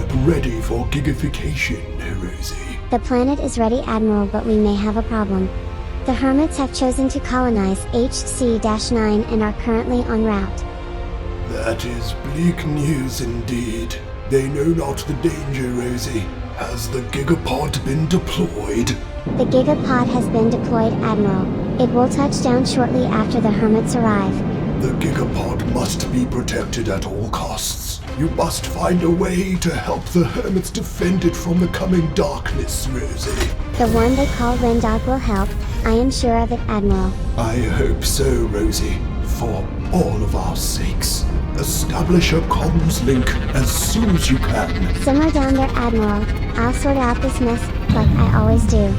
ship ready for gigification, Rosie? The planet is ready, Admiral, but we may have a problem. The Hermits have chosen to colonize HC-9 and are currently en route. That is bleak news indeed. They know not the danger, Rosie. Has the GIGAPOD been deployed? The GIGAPOD has been deployed, Admiral. It will touch down shortly after the Hermits arrive. The GIGAPOD must be protected at all costs. You must find a way to help the Hermits defend it from the coming darkness, Rosie. The one they call Rendog will help. I am sure of it, Admiral. I hope so, Rosie. For all of our sakes. Establish a comms link as soon as you can. Simmer down there, Admiral. I'll sort out this mess, like I always do.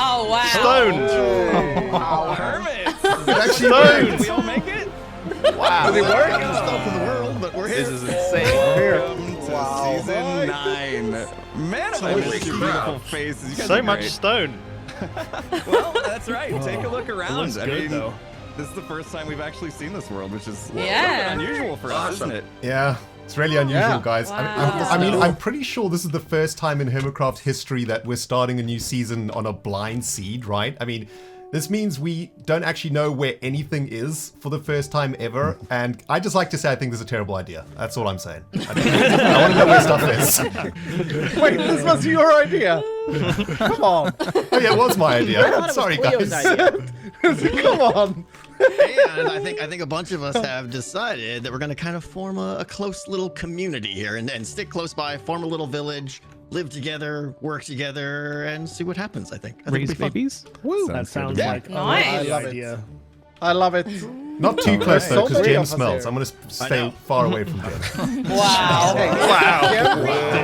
Oh, wow. Stoned. Wow, Hermits. Actually, Stoned. We all make it? wow. Does it work? It's stuff in the world, but we're here. This is insane. Welcome to season 9. Man, I miss your beautiful faces. You guys So are much great. stone. Well, that's right. Take a look around. looks good, though. This is the first time we've actually seen this world, which is Yeah. unusual for us, isn't it? Yeah, it's really unusual, guys. Wow. I mean, I'm pretty sure this is the first time in HermitCraft history that we're starting a new season on a blind seed, right? I mean, this means we don't actually know where anything is for the first time ever, and I just like to say I think this is a terrible idea. That's all I'm saying. I want to know where stuff is. Wait, this was your idea. Come on. Oh yeah, it was my idea. thought it was Sorry, Cleo's guys. idea. Come on. And I think a bunch of us have decided that we're going to kind of form a close little community here and stick close by, form a little village, live together, work together, and see what happens. I think it'll be fun. Woo. That sounds Yeah. like a Nice. lovely I love it. idea. I love it. Not too close though, so because many Jem of us smells. here. I'm gonna stay far away from Jem. Wow. Hey, Wow.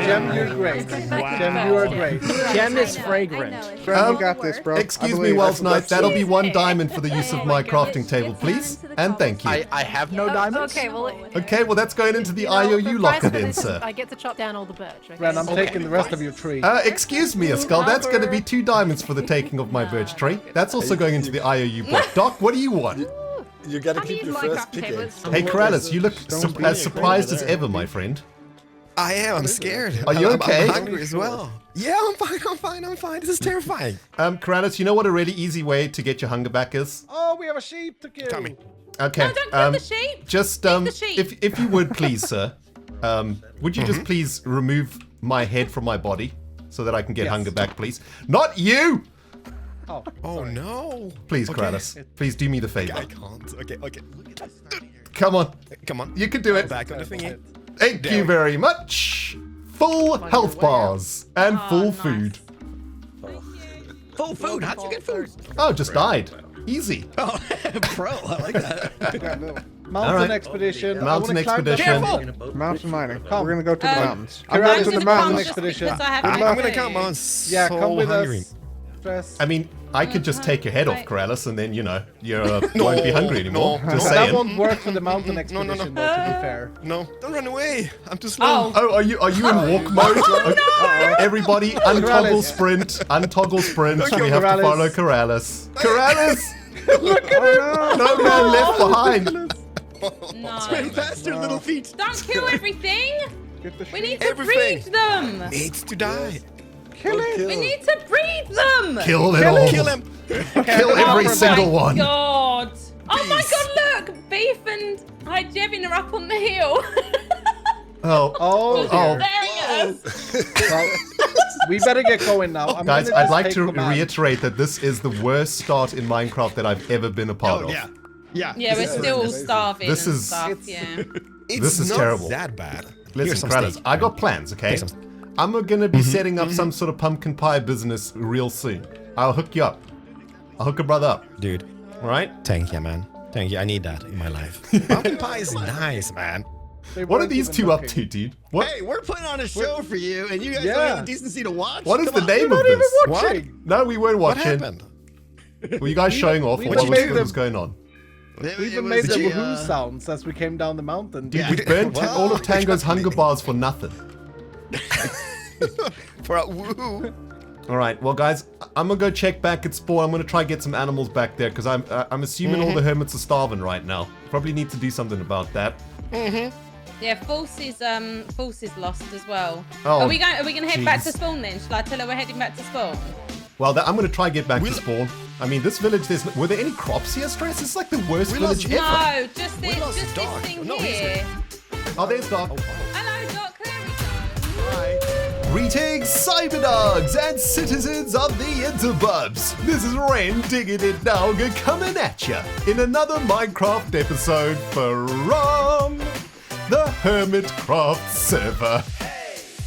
Jem, you're great. Jem, you are great. Gem is fragrant. Friend, you got this, bro. Excuse me, Wells Knight. That'll be 1 diamond for the use of my crafting table, please. And thank you. I have no diamonds. Okay, well, Okay, well that's going into the IOU locker then, sir. I get to chop down all the birch. Okay? Ren, I'm taking the rest of your tree. Excuse me, Askull, that's going to be 2 diamonds for the taking of my birch tree. That's also going into the IOU book. Doc, what do you want? You gotta Have you keep used your first Minecraft pickaxe. tables? Hey, Corrales, you look as surprised as ever, my friend. I am. I'm scared. Are you okay? I'm hungry as well. Yeah, I'm fine. This is terrifying. Corrales, you know what a really easy way to get your hunger back is? Oh, we have a sheep to kill. Tommy. Okay. No, don't kill the sheep. Just Eat the sheep. if you would please, sir, would you just please remove my head from my body so that I can get Yes. hunger back, please? Not you! Oh, Oh no. Please, Okay. Corrales, please do me the favor. I can't. Okay. Come on, Come on. you can do it. Back on the thingy. Thank you very much. Full health bars and full nice. food. Full food. How'd you get food? Oh, just died. Easy. Oh, pro. I like that. mountain Alright. expedition. Mountain I wanna climb the- expedition. Mountain mining. We're gonna go to the mountains. I'm Corrales just to the gonna mountain come just expedition. because I have Good to luck. I'm gonna go. come on. Yeah, So come with hungry. us. Stress. I mean, I could just take your head off, Right. Corrallis, and then, you know, you won't be hungry anymore. no, Just That saying. won't work for the mountain No. expedition, though, to be fair. No, don't run away. I'm too slow. Oh. Oh, are you in walk mode? Okay. Everybody, untoggle Corrals. sprint. Untoggle sprint. Okay, We have to Corrales. follow Corrales. Corrales! Look at him! No man left behind. No. Swim faster, little feet. Don't kill everything. Get the We sheep. need to Everything. breed them. Needs to die. Kill it! We need to breed them. Kill it all. Kill him. Kill every Oh single my one. God. Oh my Beast. God, look. Beef and Hygievin are up on the hill. Oh, Oh, oh. Staring at us. well, we better get going now. I'm Guys, gonna I'd just like take to command. reiterate that this is the worst start in Minecraft that I've ever been a part Oh of. yeah. Yeah. Yeah, we're still amazing. starving This and is- stuff, yeah. It's This is not terrible. that bad. Here's Listen, some Corrales, steak. I got plans, okay? Here's some- I'm gonna be setting up some sort of pumpkin pie business real soon. I'll hook you up. I'll hook a brother up, Dude, alright? thank you, man. Thank you. I need that in my life. Pumpkin pie is nice, man. They What are weren't these even two up looking. to, dude? What? Hey, we're putting on a show for you, and you guys Yeah. don't have the decency to watch. What is Come the on. name of this? What? No, we weren't What watching. happened? Were you guys showing off, or we what made was them- going on? We It even was made the the, woohoo sounds as we came down the mountain. Dude, Yeah. we burnt Wow. all of Tango's hunger bars for nothing. For a woo. All right, well, guys, I'm gonna go check back at spawn. I'm gonna try get some animals back there because I'm assuming all the hermits are starving right now. Probably need to do something about that. Yeah, False is lost as well. Oh, are we gonna head back to jeez. spawn then? Shall I tell her we're heading back to spawn? Well, I'm gonna try get back to spawn. I mean, this village. Were there any crops here, Stress? It's like the worst village ever. No, just this thing here. Oh, there's Doc. Hello, Doc. There we go. Greetings, cyberdogs and citizens of the interbubs. This is Ren digging it dog coming at ya in another Minecraft episode from the HermitCraft server.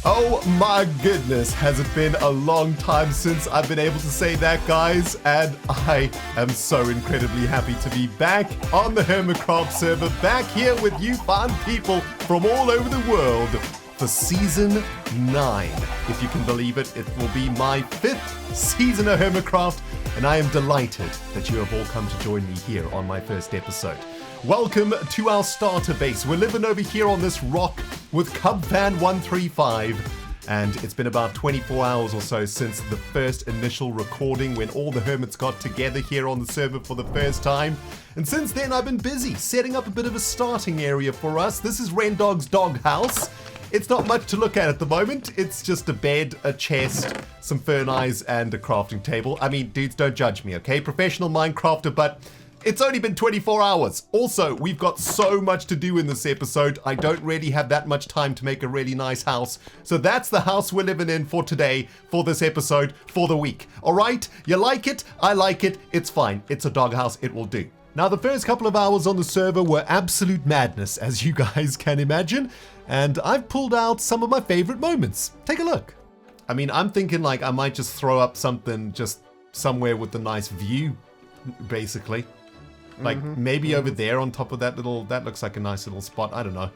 Oh my goodness, has it been a long time since I've been able to say that, guys, and I am so incredibly happy to be back on the HermitCraft server, back here with you fine people from all over the world for Season 9. If you can believe it, it will be my 5th season of HermitCraft, and I am delighted that you have all come to join me here on my first episode. Welcome to our starter base. We're living over here on this rock with CubFan135, and it's been about 24 hours or so since the first initial recording when all the hermits got together here on the server for the first time. And since then, I've been busy setting up a bit of a starting area for us. This is Rendog's doghouse. It's not much to look at the moment. It's just a bed, a chest, some fern eyes, and a crafting table. I mean, dudes, don't judge me, okay? Professional Minecrafter, but it's only been 24 hours. Also, we've got so much to do in this episode. I don't really have that much time to make a really nice house. So that's the house we're living in for today, for this episode, for the week. All right? You like it? I like it. It's fine. It's a doghouse. It will do. Now, the first couple of hours on the server were absolute madness, as you guys can imagine. And I've pulled out some of my favorite moments. Take a look. I mean, I'm thinking like I might just throw up something just somewhere with a nice view, basically. Like maybe over there on top of that looks like a nice little spot. I don't know.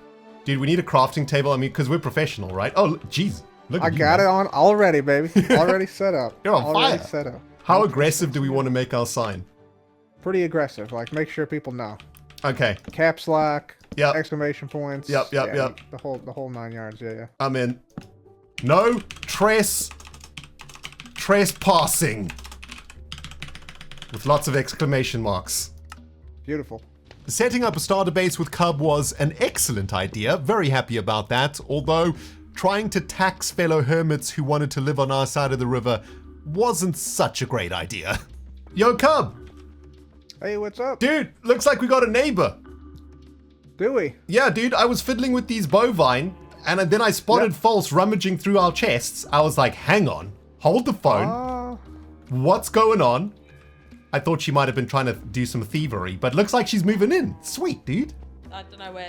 Dude, we need a crafting table. I mean, because we're professional, right? Oh, jeez. Look at I got it on already, baby. Already set up. You're on already fire. set up. How aggressive do we want to make our sign? Pretty aggressive. Like, make sure people know. Okay. Caps lock. Yep. Exclamation points. Yep. The whole 9 yards. Yeah. I'm in. No trespassing. With lots of exclamation marks. Beautiful. Setting up a starter base with Cub was an excellent idea. Very happy about that. Although trying to tax fellow hermits who wanted to live on our side of the river wasn't such a great idea. Yo, Cub. Hey, what's up? Dude, looks like we got a neighbor. Do we? Yeah, dude, I was fiddling with these bovine, and then I spotted False rummaging through our chests. I was like, hang on, hold the phone. What's going on? I thought she might have been trying to do some thievery, but looks like she's moving in. Sweet, dude. I don't know where.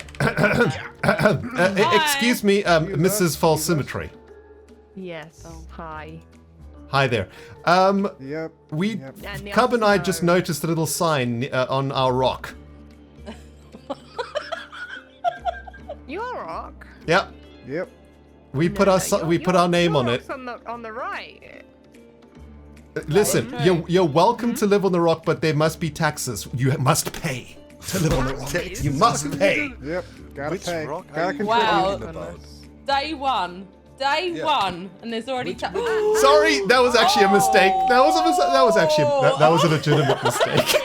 Excuse me, Mrs. False Symmetry. Yes. Hi. Hi there. Yep. Cub and I just noticed a little sign on our rock. Your rock? Yep. Yep. We put our name on it. On the right. Listen, you're welcome to live on the rock, but there must be taxes. You must pay to live on the rock. You must pay. Yep. Gotta pay. rock Gotta are you contribute. talking about? Day one, and there's already. Sorry, that was actually a mistake. That was a legitimate mistake.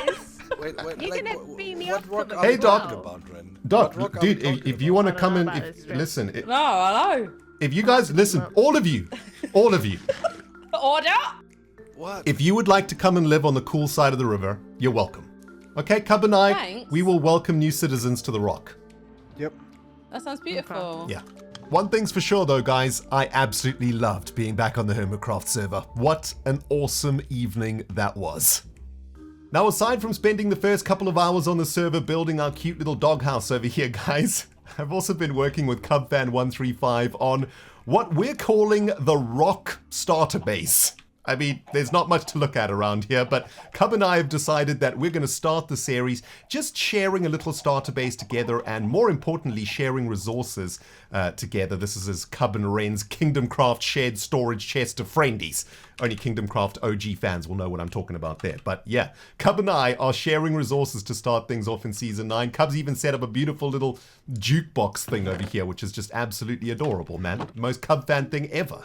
Wait, You can beam me up to rock the are Hey, you Doc. talking about, Ren? Doc, What rock are dude, we talking if you want to come in, I don't know about this, listen, No, hello. if you guys listen, all of you, Order. What? if you would like to come and live on the cool side of the river, you're welcome. Okay, Cub and I, Thanks. we will welcome new citizens to the rock. Yep. That sounds beautiful. Yeah. One thing's for sure though, guys, I absolutely loved being back on the HermitCraft server. What an awesome evening that was. Now, aside from spending the first couple of hours on the server building our cute little doghouse over here, guys, I've also been working with CubFan135 on what we're calling the Rock Starter Base. I mean, there's not much to look at around here, but Cub and I have decided that we're going to start the series just sharing a little starter base together and, more importantly, sharing resources together. This is as Cub and Ren's Kingdom Craft shared storage chest of friendies. Only Kingdom Craft OG fans will know what I'm talking about there. But yeah, Cub and I are sharing resources to start things off in Season 9. Cub's even set up a beautiful little jukebox thing over here, which is just absolutely adorable, man. Most Cub fan thing ever.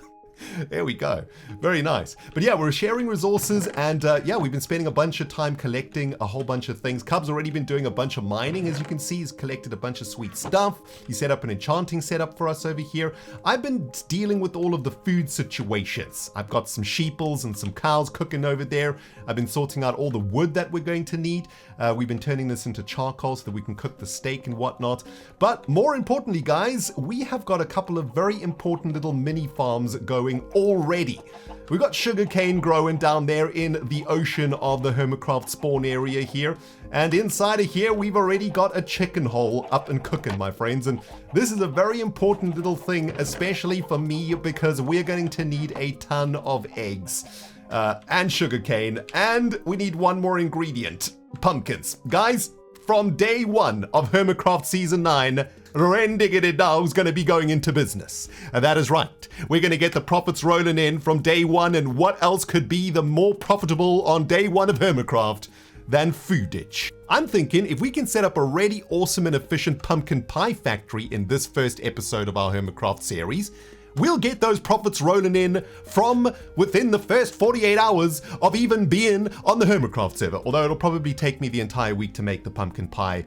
There we go. Very nice. But yeah, we're sharing resources and yeah, we've been spending a bunch of time collecting a whole bunch of things. Cub's already been doing a bunch of mining. As you can see, he's collected a bunch of sweet stuff. He set up an enchanting setup for us over here. I've been dealing with all of the food situations. I've got some sheeples and some cows cooking over there. I've been sorting out all the wood that we're going to need. We've been turning this into charcoal so that we can cook the steak and whatnot. But more importantly, guys, we have got a couple of very important little mini farms going already. We've got sugarcane growing down there in the ocean of the HermitCraft spawn area here. And inside of here, we've already got a chicken hole up and cooking, my friends. And this is a very important little thing, especially for me, because we're going to need a ton of eggs. And sugarcane, and we need one more ingredient, pumpkins. Guys, from day one of HermitCraft Season 9, Rendog is going to be going into business. And that is right. We're going to get the profits rolling in from day one, and what else could be the more profitable on day one of HermitCraft than foodage? I'm thinking if we can set up a really awesome and efficient pumpkin pie factory in this first episode of our HermitCraft series, we'll get those profits rolling in from within the first 48 hours of even being on the HermitCraft server. Although it'll probably take me the entire week to make the pumpkin pie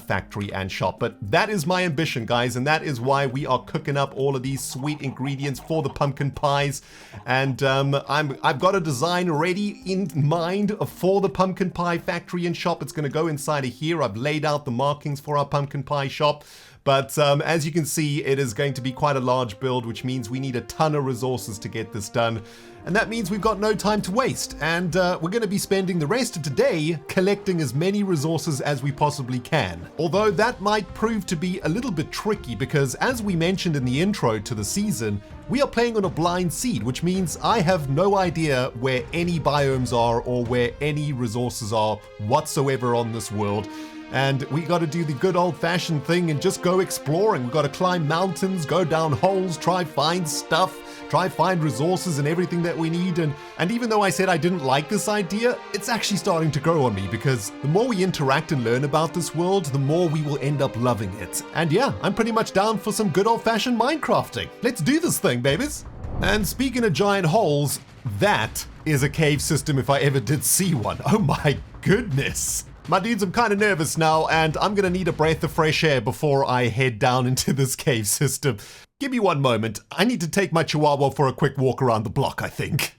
factory and shop. But that is my ambition, guys, and that is why we are cooking up all of these sweet ingredients for the pumpkin pies. And I've got a design ready in mind for the pumpkin pie factory and shop. It's going to go inside of here. I've laid out the markings for our pumpkin pie shop. But as you can see, it is going to be quite a large build, which means we need a ton of resources to get this done. And that means we've got no time to waste. And we're going to be spending the rest of today collecting as many resources as we possibly can. Although that might prove to be a little bit tricky because, as we mentioned in the intro to the season, we are playing on a blind seed, which means I have no idea where any biomes are or where any resources are whatsoever on this world. And we got to do the good old-fashioned thing and just go exploring. We've got to climb mountains, go down holes, try find stuff, try find resources and everything that we need. And even though I said I didn't like this idea, it's actually starting to grow on me because the more we interact and learn about this world, the more we will end up loving it. And yeah, I'm pretty much down for some good old-fashioned Minecrafting. Let's do this thing, babies. And speaking of giant holes, that is a cave system if I ever did see one. Oh my goodness. My dudes, I'm kind of nervous now, and I'm going to need a breath of fresh air before I head down into this cave system. Give me one moment. I need to take my chihuahua for a quick walk around the block, I think.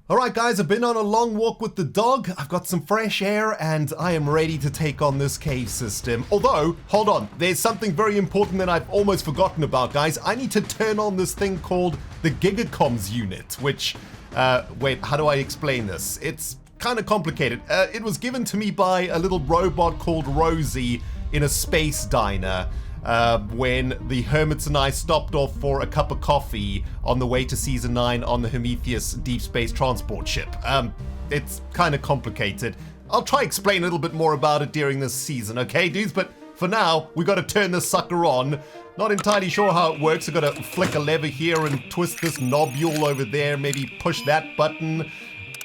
Alright guys, I've been on a long walk with the dog. I've got some fresh air, and I am ready to take on this cave system. Although, hold on, there's something very important that I've almost forgotten about, guys. I need to turn on this thing called the GIGACOMS unit, which, wait, how do I explain this? It's kind of complicated. It was given to me by a little robot called Rosie in a space diner when the Hermits and I stopped off for a cup of coffee on the way to Season 9 on the Prometheus deep space transport ship. It's kind of complicated. I'll try to explain a little bit more about it during this season, okay, dudes? But for now, we got to turn this sucker on. Not entirely sure how it works. I've got to flick a lever here and twist this knobule over there, maybe push that button.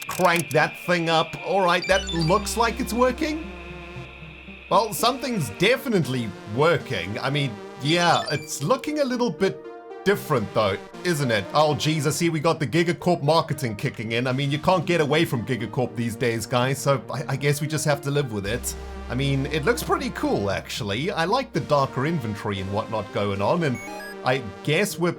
Crank that thing up. Alright, that looks like it's working. Well, something's definitely working. I mean, yeah, it's looking a little bit different though, isn't it? Oh geez, I see we got the GIGACORP marketing kicking in. I mean, you can't get away from GIGACORP these days, guys, so I guess we just have to live with it. I mean, it looks pretty cool, actually. I like the darker inventory and whatnot going on, and I guess we're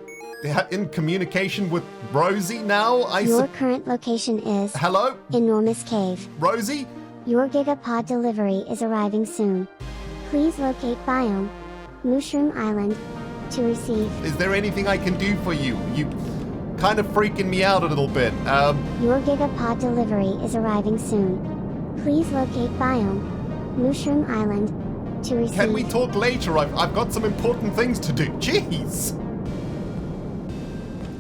in communication with Rosie now. Your current location is... Hello? Enormous Cave. Rosie? Your GIGAPOD delivery is arriving soon. Please locate biome, Mushroom Island, to receive. Is there anything I can do for you? You kind of freaking me out a little bit. Your GIGAPOD delivery is arriving soon. Please locate biome, Mushroom Island, to receive. Can we talk later? I've got some important things to do. Jeez!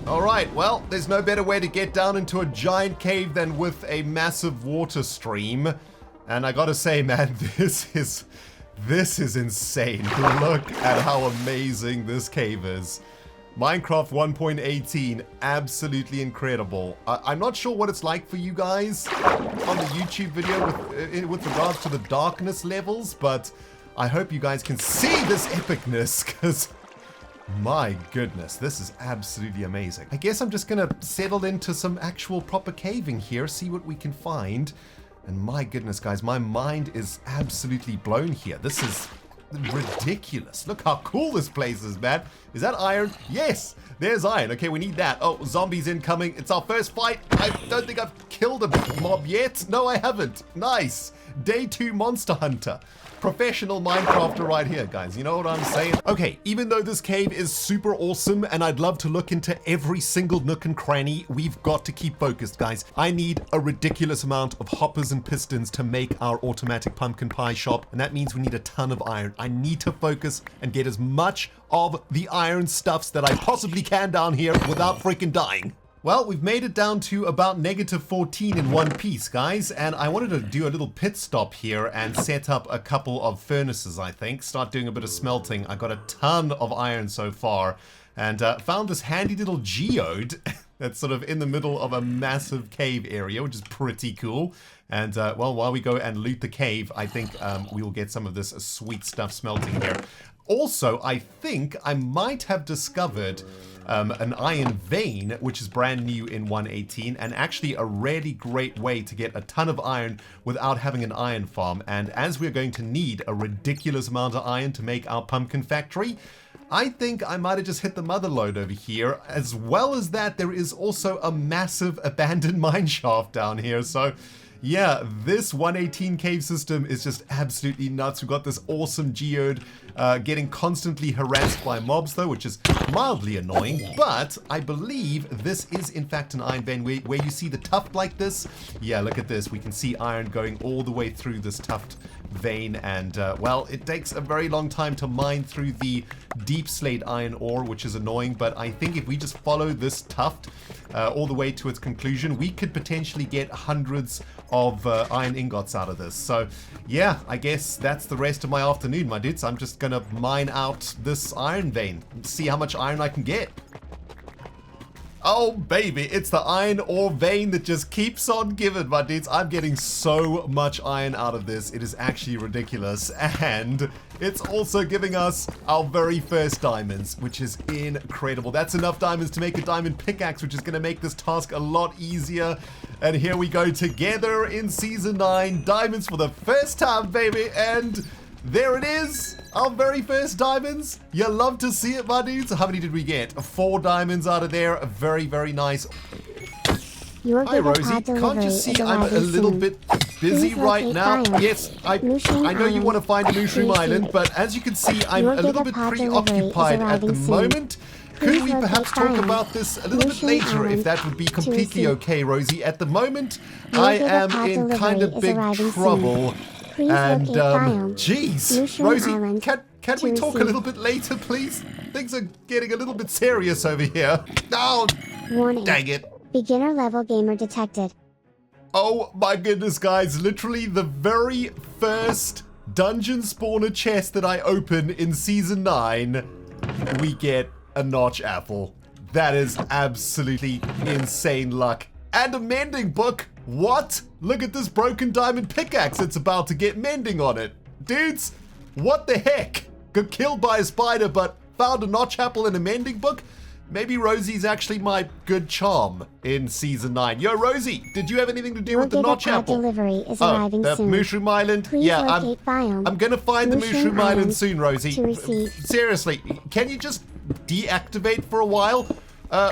Alright, well, there's no better way to get down into a giant cave than with a massive water stream. And I gotta say, man, this is insane. Look at how amazing this cave is. Minecraft 1.18, absolutely incredible. I'm not sure what it's like for you guys on the YouTube video with regards to the darkness levels, but I hope you guys can see this epicness, because My goodness, this is absolutely amazing. I guess I'm just gonna settle into some actual proper caving here, see what we can find. And my goodness, guys, my mind is absolutely blown here. This is ridiculous. Look how cool this place is, man. Is that iron? Yes, there's iron. Okay, we need that. Oh, zombies incoming. It's our first fight. I don't think I've killed a mob yet. No, I haven't. Nice. Day 2 monster hunter. Professional Minecrafter right here, guys. You know what I'm saying? Okay, even though this cave is super awesome and I'd love to look into every single nook and cranny, we've got to keep focused, guys. I need a ridiculous amount of hoppers and pistons to make our automatic pumpkin pie shop, and that means we need a ton of iron. I need to focus and get as much of the iron stuffs that I possibly can down here without freaking dying. Well, we've made it down to about -14 in one piece, guys, and I wanted to do a little pit stop here and set up a couple of furnaces, I think. Start doing a bit of smelting. I got a ton of iron so far, and found this handy little geode that's sort of in the middle of a massive cave area, which is pretty cool. And, well, while we go and loot the cave, I think we will get some of this sweet stuff smelting here. Also, I think I might have discovered an iron vein, which is brand new in 1.18, and actually a really great way to get a ton of iron without having an iron farm. And as we're going to need a ridiculous amount of iron to make our pumpkin factory, I think I might have just hit the mother lode over here. As well as that, there is also a massive abandoned mine shaft down here. So yeah, this 1.18 cave system is just absolutely nuts. We've got this awesome geode getting constantly harassed by mobs though, which is mildly annoying, but I believe this is in fact an iron vein where you see the tuft like this. Yeah, look at this. We can see iron going all the way through this tuft vein, and well, it takes a very long time to mine through the deep slate iron ore, which is annoying, but I think if we just follow this tuft all the way to its conclusion, we could potentially get hundreds of iron ingots out of this. So yeah, I guess that's the rest of my afternoon, my dudes. I'm just gonna mine out this iron vein and see how much iron I can get. Oh baby, it's the iron ore vein that just keeps on giving, my dudes. I'm getting so much iron out of this. It is actually ridiculous. And it's also giving us our very first diamonds, which is incredible. That's enough diamonds to make a diamond pickaxe, which is going to make this task a lot easier. And here we go together in Season 9. Diamonds for the first time, baby. And there it is, our very first diamonds. You love to see it, my dudes. How many did we get? 4 diamonds out of there. Very, very nice. Hi, Rosie. Can't you see I'm a little bit busy right now? Yes, I know you want to find a mushroom island, but as you can see, I'm a little bit preoccupied at the moment. Could we perhaps talk about this a little bit later, if that would be completely okay, Rosie? At the moment, I am in kind of big trouble. And, jeez, Rosie, can we talk a little bit later, please? Things are getting a little bit serious over here. Oh, warning. Dang it. Beginner level gamer detected. Oh my goodness, guys. Literally the very first dungeon spawner chest that I open in Season 9, we get a notch apple. That is absolutely insane luck. And a mending book. What? Look at this broken diamond pickaxe. It's about to get mending on it. Dudes, what the heck? Got killed by a spider, but found a notch apple in a mending book? Maybe Rosie's actually my good charm in Season 9. Yo, Rosie, did you have anything to do with the notch apple? Delivery is arriving the soon. Mushroom Island? Please yeah, I'm gonna find the Mushroom Island soon, Rosie. To receive. Seriously, can you just deactivate for a while?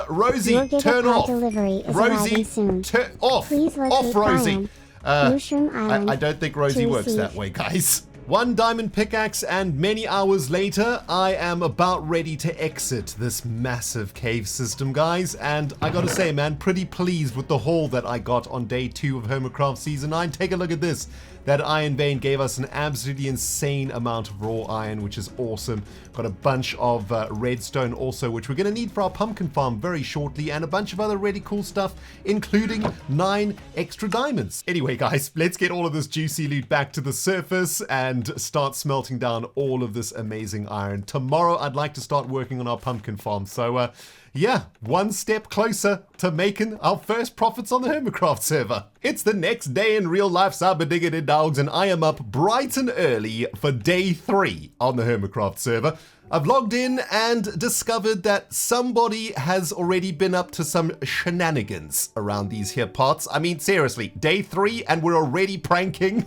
Rosie, turn off. Delivery is Rosie, soon. turn off. Please Off, Rosie. Mushroom Island I don't think Rosie works that way, guys. 1 diamond pickaxe, and many hours later, I am about ready to exit this massive cave system, guys. And I gotta say, man, pretty pleased with the haul that I got on day 2 of HermitCraft Season 9. Take a look at this. That iron vein gave us an absolutely insane amount of raw iron, which is awesome. Got a bunch of redstone also, which we're going to need for our pumpkin farm very shortly, and a bunch of other really cool stuff, including 9 extra diamonds. Anyway, guys, let's get all of this juicy loot back to the surface, and and start smelting down all of this amazing iron. Tomorrow, I'd like to start working on our pumpkin farm. So, yeah, one step closer to making our first profits on the HermitCraft server. It's the next day in real life, cyber dogs, and I am up bright and early for day 3 on the HermitCraft server. I've logged in and discovered that somebody has already been up to some shenanigans around these here parts. I mean, seriously, day 3 and we're already pranking.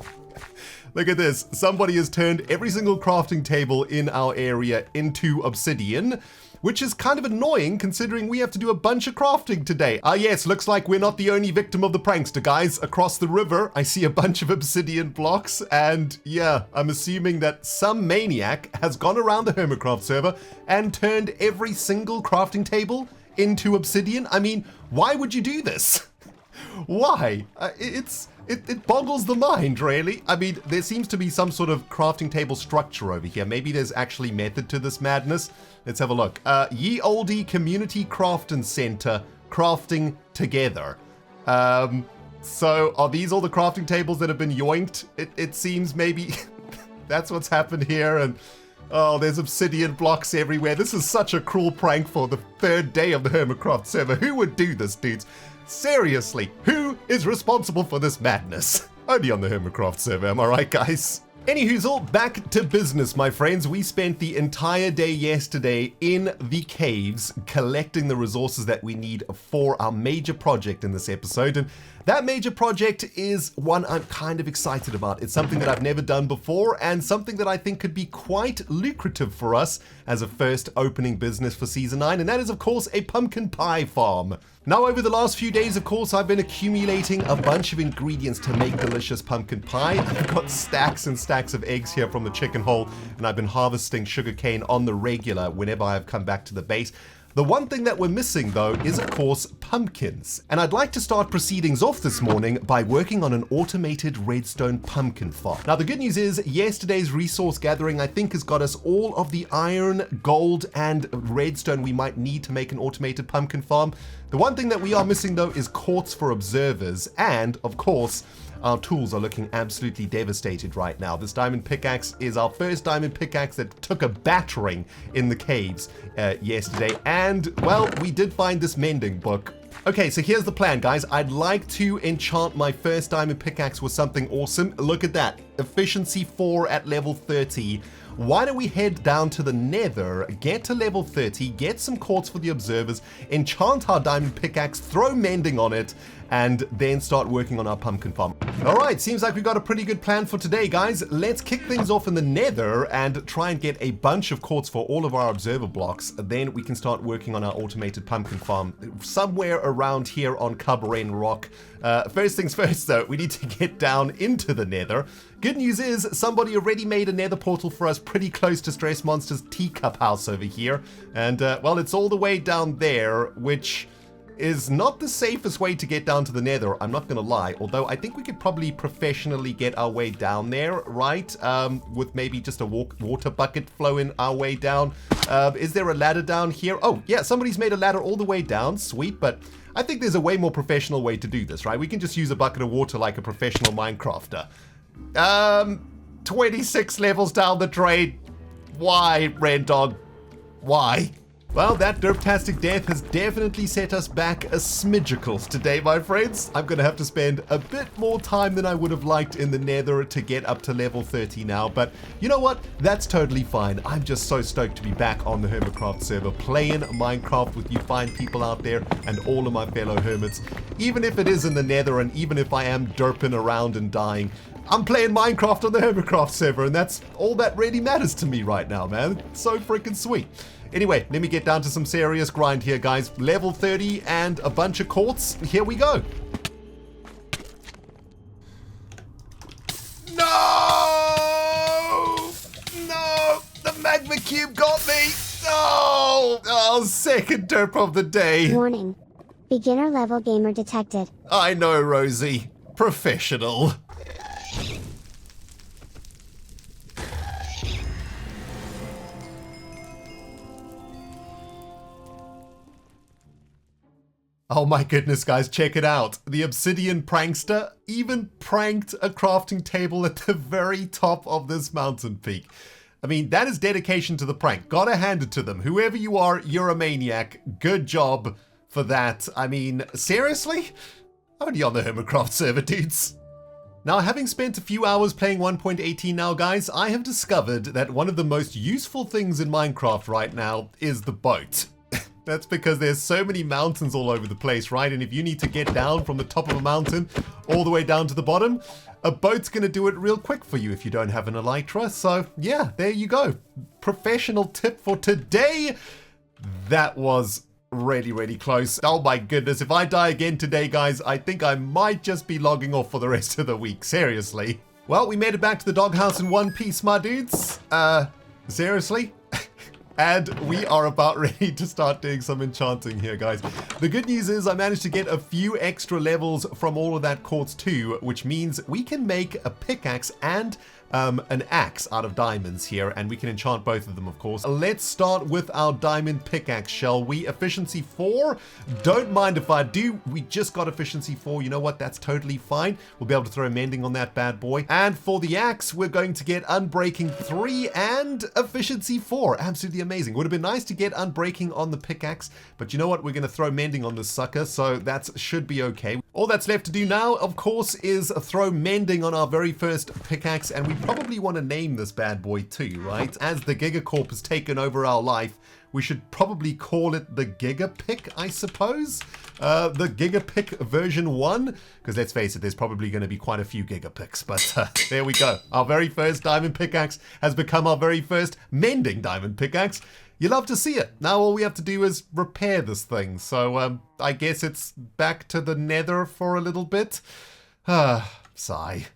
Look at this. Somebody has turned every single crafting table in our area into obsidian, which is kind of annoying considering we have to do a bunch of crafting today. Yes, looks like we're not the only victim of the prankster, guys. Across the river, I see a bunch of obsidian blocks, and yeah, I'm assuming that some maniac has gone around the HermitCraft server and turned every single crafting table into obsidian. I mean, why would you do this? Why? It boggles the mind, really. I mean, there seems to be some sort of crafting table structure over here. Maybe there's actually method to this madness. Let's have a look. Ye Olde Community Crafting Center, crafting together. So are these all the crafting tables that have been yoinked? It seems maybe that's what's happened here. And oh, there's obsidian blocks everywhere. This is such a cruel prank for the 3rd day of the HermitCraft server. Who would do this, dudes? Seriously, who is responsible for this madness? Only on the HermitCraft server, am I right, guys? Anywhoozle, back to business, my friends. We spent the entire day yesterday in the caves collecting the resources that we need for our major project in this episode. And that major project is one I'm kind of excited about. It's something that I've never done before and something that I think could be quite lucrative for us as a first opening business for Season 9. And that is, of course, a pumpkin pie farm. Now, over the last few days, of course, I've been accumulating a bunch of ingredients to make delicious pumpkin pie. I've got stacks and stacks of eggs here from the chicken hole, and I've been harvesting sugarcane on the regular whenever I've come back to the base. The one thing that we're missing, though, is, of course, pumpkins. And I'd like to start proceedings off this morning by working on an automated redstone pumpkin farm. Now, the good news is yesterday's resource gathering, I think, has got us all of the iron, gold, and redstone we might need to make an automated pumpkin farm. The one thing that we are missing, though, is quartz for observers. And, of course, our tools are looking absolutely devastated right now. This diamond pickaxe is our first diamond pickaxe that took a battering in the caves yesterday. And, well, we did find this mending book. Okay, so here's the plan, guys. I'd like to enchant my first diamond pickaxe with something awesome. Look at that. Efficiency 4 at level 30. Why don't we head down to the nether, get to level 30, get some quartz for the observers, enchant our diamond pickaxe, throw mending on it, and then start working on our pumpkin farm. All right, seems like we've got a pretty good plan for today, guys. Let's kick things off in the nether and try and get a bunch of quartz for all of our observer blocks. Then we can start working on our automated pumpkin farm somewhere around here on Cubbrain Rock. First things first, though, we need to get down into the nether. Good news is somebody already made a nether portal for us pretty close to Stress Monster's teacup house over here. And, well, it's all the way down there, which is not the safest way to get down to the nether, I'm not going to lie. Although I think we could probably professionally get our way down there, right? With maybe just a water bucket flowing our way down. Is there a ladder down here? Oh, yeah, somebody's made a ladder all the way down. Sweet, but I think there's a way more professional way to do this, right? We can just use a bucket of water like a professional Minecrafter. 26 levels down the drain. Why, Rendog? Why? Well, that derptastic death has definitely set us back a smidgicles today, my friends. I'm going to have to spend a bit more time than I would have liked in the nether to get up to level 30 now. But you know what? That's totally fine. I'm just so stoked to be back on the HermitCraft server, playing Minecraft with you fine people out there and all of my fellow hermits. Even if it is in the nether and even if I am derping around and dying, I'm playing Minecraft on the HermitCraft server, and that's all that really matters to me right now, man. It's so freaking sweet. Anyway, let me get down to some serious grind here, guys. Level 30 and a bunch of quartz. Here we go. No! No! The magma cube got me! No! Oh, second derp of the day. Warning. Beginner level gamer detected. I know, Rosie. Professional. Oh my goodness, guys, check it out. The Obsidian Prankster even pranked a crafting table at the very top of this mountain peak. I mean, that is dedication to the prank. Gotta hand it to them. Whoever you are, you're a maniac. Good job for that. I mean, seriously? Only on the HermitCraft server, dudes. Now, having spent a few hours playing 1.18 now, guys, I have discovered that one of the most useful things in Minecraft right now is the boat. That's because there's so many mountains all over the place, right? And if you need to get down from the top of a mountain all the way down to the bottom, a boat's gonna do it real quick for you if you don't have an elytra. So yeah, there you go. Professional tip for today. That was really, really close. Oh my goodness, if I die again today, guys, I think I might just be logging off for the rest of the week. Seriously. Well, we made it back to the doghouse in one piece, my dudes. Seriously? And we are about ready to start doing some enchanting here, guys. The good news is I managed to get a few extra levels from all of that quartz too, which means we can make a pickaxe and an axe out of diamonds here, and we can enchant both of them, of course. Let's start with our diamond pickaxe, shall we? Efficiency 4. Don't mind if I do. We just got efficiency 4. You know what? That's totally fine. We'll be able to throw mending on that bad boy. And for the axe, we're going to get unbreaking 3 and efficiency 4. Absolutely amazing. Would have been nice to get unbreaking on the pickaxe, but you know what? We're going to throw mending on this sucker, so that should be okay. All that's left to do now, of course, is throw mending on our very first pickaxe, and we probably want to name this bad boy too, right? As the GIGACORP has taken over our life, we should probably call it the GIGAPIC, I suppose. The GIGAPIC version 1, because let's face it, there's probably going to be quite a few GIGAPICs, but there we go. Our very first diamond pickaxe has become our very first mending diamond pickaxe. You love to see it. Now all we have to do is repair this thing. So I guess it's back to the nether for a little bit. Sigh.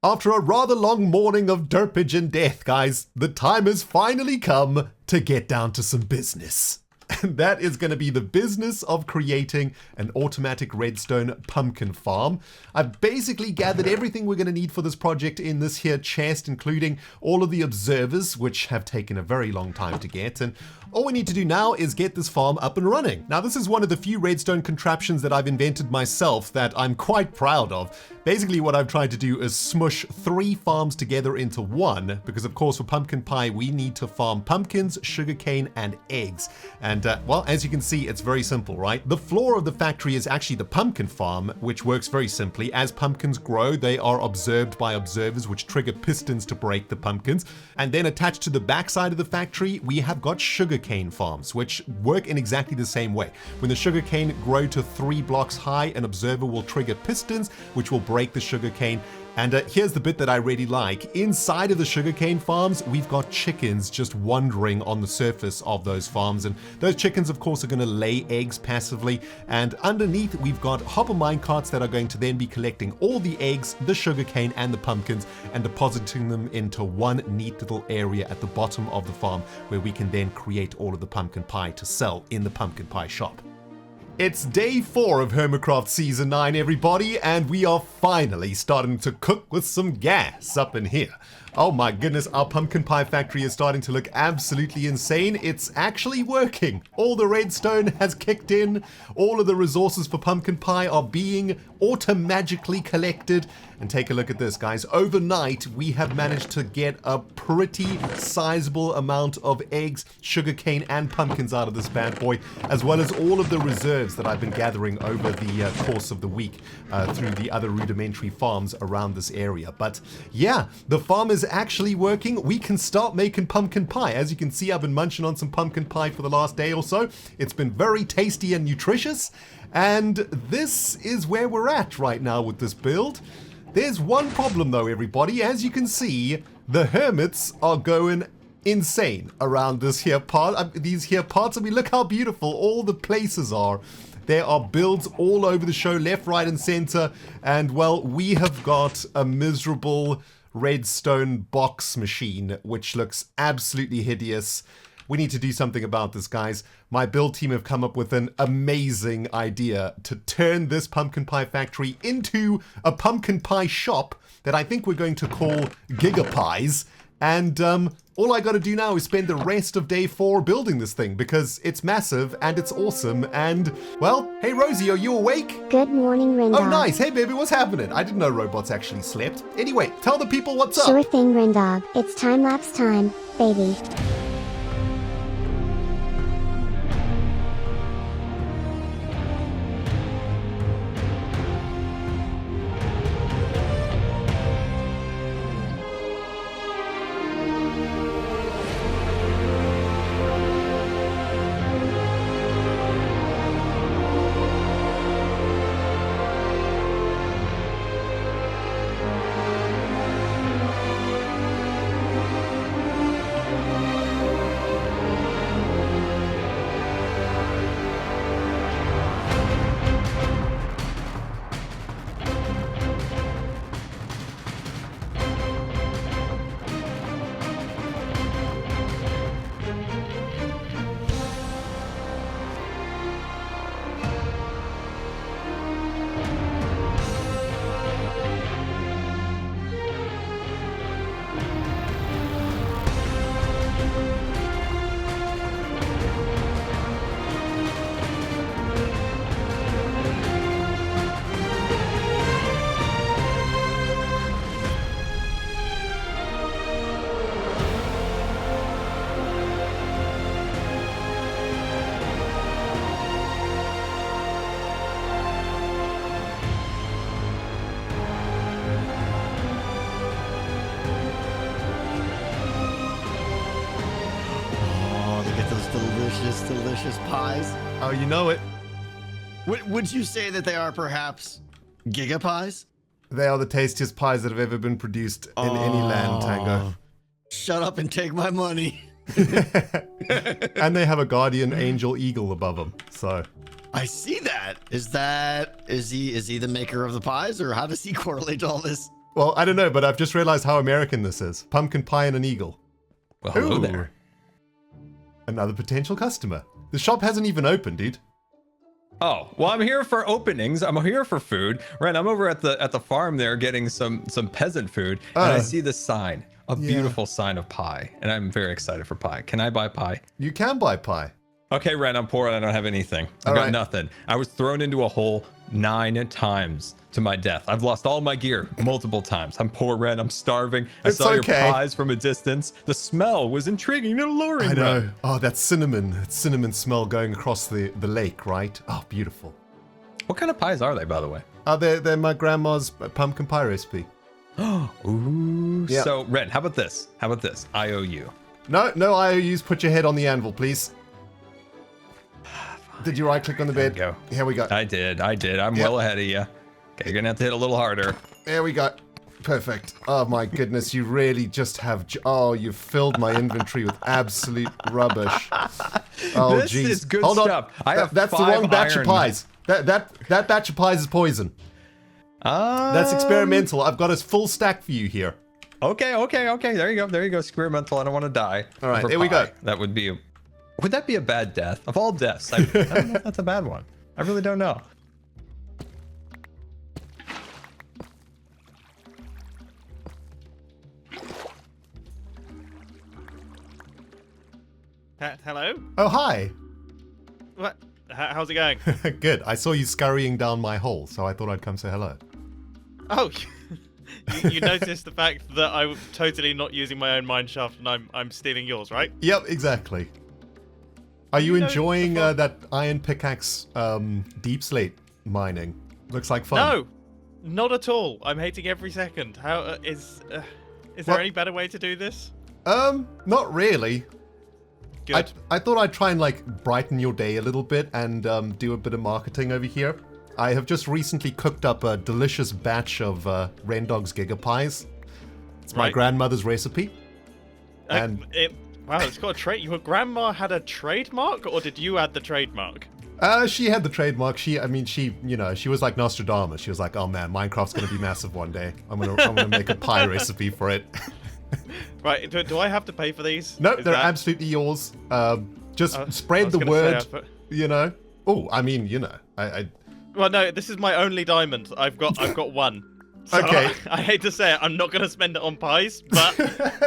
After a rather long morning of derpage and death, guys, the time has finally come to get down to some business. And that is going to be the business of creating an automatic redstone pumpkin farm. I've basically gathered everything we're going to need for this project in this here chest, including all of the observers, which have taken a very long time to get. And all we need to do now is get this farm up and running. Now, this is one of the few redstone contraptions that I've invented myself that I'm quite proud of. Basically, what I've tried to do is smush 3 farms together into one, because of course for pumpkin pie, we need to farm pumpkins, sugarcane, and eggs. And well, as you can see, it's very simple, right? The floor of the factory is actually the pumpkin farm, which works very simply. As pumpkins grow, they are observed by observers, which trigger pistons to break the pumpkins. And then attached to the backside of the factory, we have got sugarcane farms, which work in exactly the same way. When the sugarcane grow to 3 blocks high, an observer will trigger pistons, which will break the sugarcane. And here's the bit that I really like. Inside of the sugarcane farms, we've got chickens just wandering on the surface of those farms. And those chickens, of course, are going to lay eggs passively. And underneath, we've got hopper minecarts that are going to then be collecting all the eggs, the sugarcane, and the pumpkins and depositing them into one neat little area at the bottom of the farm where we can then create all of the pumpkin pie to sell in the pumpkin pie shop. It's day 4 of HermitCraft Season 9, everybody, and we are finally starting to cook with some gas up in here. Oh my goodness, our pumpkin pie factory is starting to look absolutely insane. It's actually working. All the redstone has kicked in. All of the resources for pumpkin pie are being auto-magically collected. And take a look at this, guys. Overnight, we have managed to get a pretty sizable amount of eggs, sugarcane, and pumpkins out of this bad boy, as well as all of the reserves that I've been gathering over the course of the week through the other rudimentary farms around this area. But yeah, the farm is actually working. We can start making pumpkin pie. As you can see, I've been munching on some pumpkin pie for the last day or so. It's been very tasty and nutritious. And this is where we're at right now with this build. There's one problem though, everybody. As you can see, the hermits are going insane around this here part, these here parts. I mean, look how beautiful all the places are. There are builds all over the show, left, right, and center. And well, we have got a miserable redstone box machine, which looks absolutely hideous. We need to do something about this, guys. My build team have come up with an amazing idea to turn this pumpkin pie factory into a pumpkin pie shop that I think we're going to call GIGAPIEs. And all I gotta do now is spend the rest of day 4 building this thing because it's massive and it's awesome and, well, hey Rosie, are you awake? Good morning, Rendog. Oh nice, hey baby, what's happening? I didn't know robots actually slept. Anyway, tell the people what's up. Sure thing, Rendog. It's time-lapse time, baby. Delicious pies. Oh, you know it. Would you say that they are perhaps gigapies? They are the tastiest pies that have ever been produced in any land, Tango. Shut up and take my money. And they have a guardian angel eagle above them, so. I see that. Is he the maker of the pies, or how does he correlate to all this? Well, I don't know, but I've just realized how American this is. Pumpkin pie and an eagle. Well, hello Ooh. there. Another potential customer. The shop hasn't even opened, dude. Oh, well, I'm here for openings. I'm here for food. Right, I'm over at the farm there getting some peasant food, and I see this sign, a beautiful sign of pie, and I'm very excited for pie. Can I buy pie? You can buy pie. Okay, Ren, I'm poor and I don't have anything. I've got nothing. I was thrown into a hole 9 times to my death. I've lost all my gear multiple times. I'm poor, Ren. I'm starving. I saw your pies from a distance. The smell was intriguing and alluring. I know. Ren. Oh, that cinnamon smell going across the lake, right? Oh, beautiful. What kind of pies are they, by the way? They're my grandma's pumpkin pie recipe. Ooh. Yep. So, Ren, how about this? How about this? IOU. No IOUs. Put your head on the anvil, please. Did you right click on the bed? Go. Here we go. I did. I'm well ahead of you. Okay, you're gonna have to hit a little harder. There we go. Perfect. Oh my goodness, you really just have. Oh, you've filled my inventory with absolute rubbish. Oh, This jeez. is good Hold stuff. on. That's the wrong batch of pies. That batch of pies is poison. That's experimental. I've got a full stack for you here. Okay. There you go. Experimental. I don't want to die. All right, For there we go. That would be. Would that be a bad death? Of all deaths, I don't know if that's a bad one. I really don't know. Hello? Oh, hi. What? How's it going? Good. I saw you scurrying down my hole, so I thought I'd come say hello. Oh, you noticed the fact that I'm totally not using my own mine shaft and I'm stealing yours, right? Yep, exactly. Are you enjoying that iron pickaxe deep slate mining? Looks like fun. No, not at all. I'm hating every second. How is there any better way to do this? Not really. Good. I thought I'd try and like brighten your day a little bit and do a bit of marketing over here. I have just recently cooked up a delicious batch of Rendog's GIGAPIEs. It's my grandmother's recipe. And wow, it's got a trade. Your grandma had a trademark, or did you add the trademark? She had the trademark. She was like Nostradamus. She was like, "Oh man, Minecraft's gonna be massive one day. I'm gonna make a pie recipe for it." Right? Do I have to pay for these? No, they're absolutely yours. Just spread the word. You know. Oh, I mean, you know, I. Well, no, this is my only diamond. I've got one. So Okay. I hate to say it, I'm not going to spend it on pies, but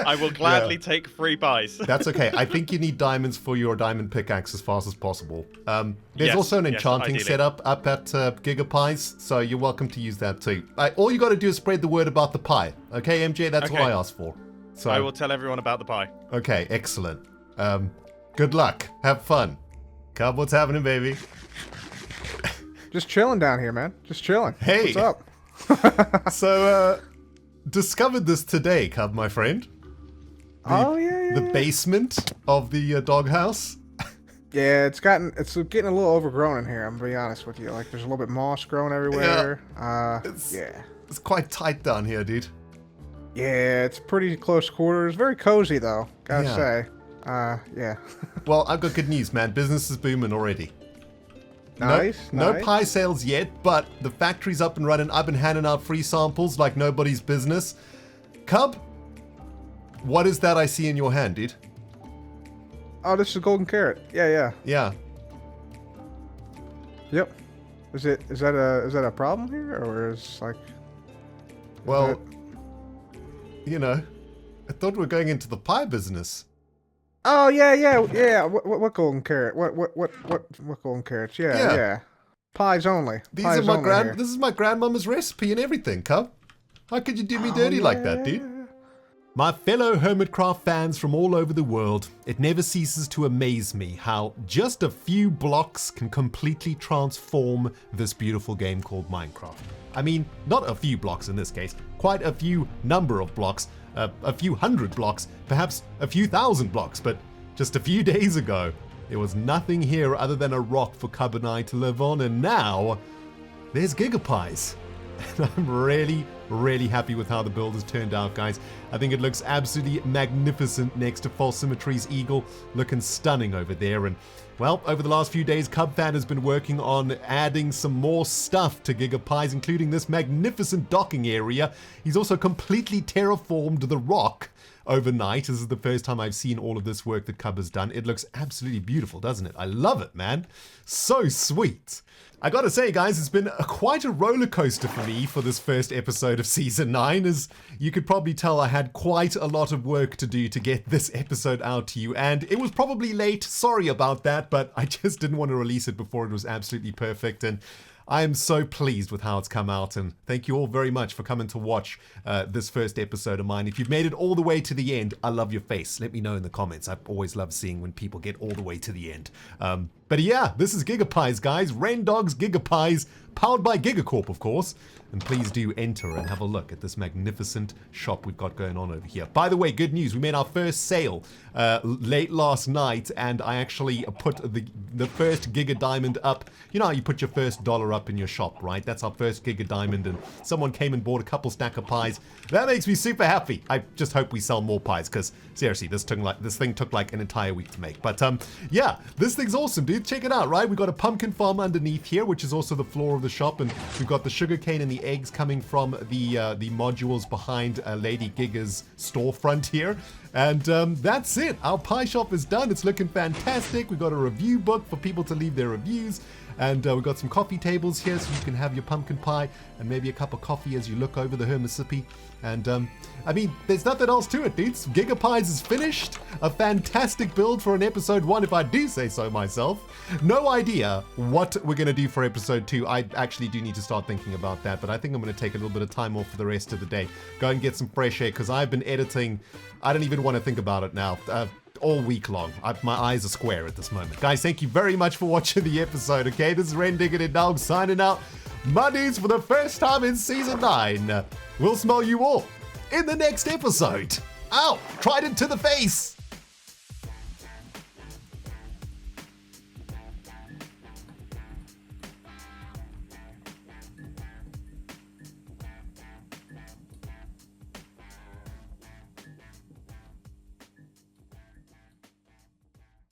I will gladly take 3 pies. That's okay. I think you need diamonds for your diamond pickaxe as fast as possible. There's Yes, also an yes, enchanting ideally. setup up at GigaPies, so you're welcome to use that too. All you got to do is spread the word about the pie. Okay, MJ? That's what Okay. I asked for. So I will tell everyone about the pie. Okay, excellent. Good luck. Have fun. Cub, what's happening, baby? Just chilling down here, man. Just chilling. Hey. What's up? So, discovered this today, Cub, my friend. The basement of the doghouse. Yeah, it's getting a little overgrown in here. I'm gonna be honest with you. Like, there's a little bit moss growing everywhere. It's quite tight down here, dude. Yeah, it's pretty close quarters. Very cozy though, gotta say. Yeah. Well, I've got good news, man. Business is booming already. Nice. No pie sales yet, but the factory's up and running. I've been handing out free samples like nobody's business. Cub, what is that I see in your hand, dude? Oh, this is a golden carrot. Yeah. Yeah. Yep. Is that a problem here, or is like? Well, you know, I thought we were going into the pie business. Oh yeah. What golden carrot? What golden carrots? Yeah. Pies only. These Pies are my only here. This is my grandmama's recipe and everything, Cub. How could you do me dirty like that, dude? My fellow HermitCraft fans from all over the world, it never ceases to amaze me how just a few blocks can completely transform this beautiful game called Minecraft. I mean, not a few blocks in this case, quite a few number of blocks, a few hundred blocks, perhaps a few thousand blocks, but just a few days ago, there was nothing here other than a rock for Cub and I to live on, and now there's GIGAPIEs. And I'm really happy with how the build has turned out, guys. I think it looks absolutely magnificent next to False Symmetry's eagle, looking stunning over there. And well, over the last few days, CubFan has been working on adding some more stuff to GigaPies, including this magnificent docking area. He's also completely terraformed the rock overnight. This is the first time I've seen all of this work that Cub has done. It looks absolutely beautiful, doesn't it? I love it, man. So sweet. I gotta say, guys, it's been quite a roller coaster for me for this first episode of Season 9. As you could probably tell, I had quite a lot of work to do to get this episode out to you, and it was probably late. Sorry about that, but I just didn't want to release it before it was absolutely perfect, and I am so pleased with how it's come out, and thank you all very much for coming to watch this first episode of mine. If you've made it all the way to the end, I love your face. Let me know in the comments. I always love seeing when people get all the way to the end. But yeah, this is GigaPies, guys. Rendog's GigaPies, powered by GigaCorp, of course. And please do enter and have a look at this magnificent shop we've got going on over here. By the way, good news. We made our first sale late last night, and I actually put the first Giga Diamond up. You know how you put your first $1 up in your shop, right? That's our first Giga Diamond, and someone came and bought a couple stack of pies. That makes me super happy. I just hope we sell more pies, because seriously, this thing took like an entire week to make. But yeah, this thing's awesome, dude. Check it out, right? We've got a pumpkin farm underneath here, which is also the floor of the shop, and we've got the sugarcane and the eggs coming from the modules behind Lady Giga's storefront here. And that's it. Our pie shop is done. It's looking fantastic. We've got a review book for people to leave their reviews. And we've got some coffee tables here so you can have your pumpkin pie and maybe a cup of coffee as you look over the Hermitsippi. And I mean, there's nothing else to it, dudes. GigaPies is finished. A fantastic build for an episode 1, if I do say so myself. No idea what we're going to do for episode 2. I actually do need to start thinking about that, but I think I'm going to take a little bit of time off for the rest of the day. Go and get some fresh air, because I've been editing. I don't even want to think about it now. All week long. My eyes are square at this moment. Guys, thank you very much for watching the episode, okay? This is Rendog and Endog signing out. My dudes, for the first time in Season 9. We'll smell you all in the next episode. Ow! Trident to the face!